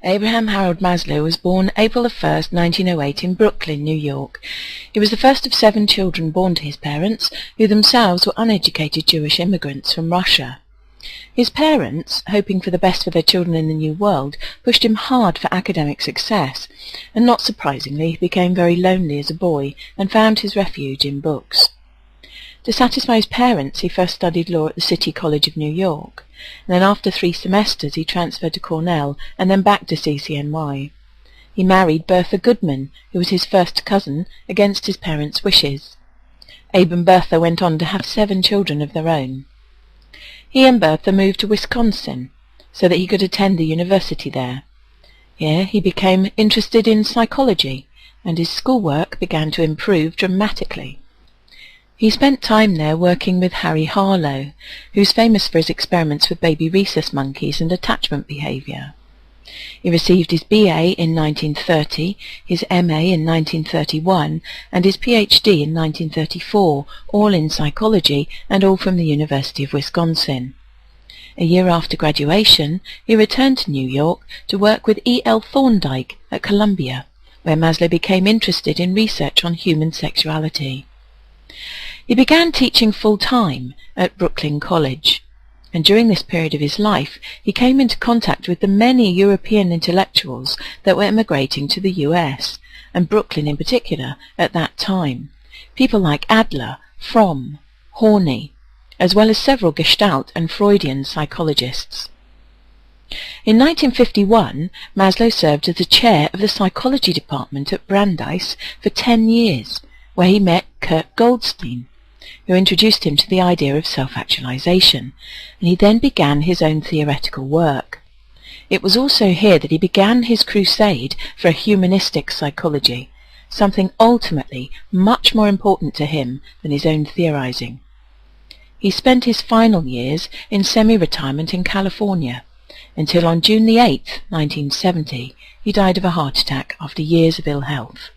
Abraham Harold Maslow was born April 1st, 1908 in Brooklyn, New York. He was the first of 7 children born to his parents, who themselves were uneducated Jewish immigrants from Russia. His parents, hoping for the best for their children in the new world, pushed him hard for academic success, and not surprisingly he became very lonely as a boy and found his refuge in books. To satisfy his parents, he first studied law at the City College of New York, and then after 3 semesters he transferred to Cornell and then back to CCNY. He married Bertha Goodman, who was his first cousin, against his parents' wishes. Abe and Bertha went on to have 7 children of their own. He and Bertha moved to Wisconsin so that he could attend the university there. Here he became interested in psychology, and his schoolwork began to improve dramatically. He spent time there working with Harry Harlow, who's famous for his experiments with baby rhesus monkeys and attachment behavior. He received his BA in 1930, his MA in 1931, and his PhD in 1934, all in psychology and all from the University of Wisconsin. A year after graduation, he returned to New York to work with E.L. Thorndike at Columbia, where Maslow became interested in research on human sexuality. He began teaching full-time at Brooklyn College, and during this period of his life he came into contact with the many European intellectuals that were emigrating to the US, and Brooklyn in particular at that time, people like Adler, Fromm, Horney, as well as several Gestalt and Freudian psychologists. In 1951, Maslow served as the chair of the psychology department at Brandeis for 10 years, where he met Kurt Goldstein, who introduced him to the idea of self-actualization, and he then began his own theoretical work. It was also here that he began his crusade for a humanistic psychology, something ultimately much more important to him than his own theorizing. He spent his final years in semi-retirement in California, until on June 8, 1970, he died of a heart attack after years of ill health.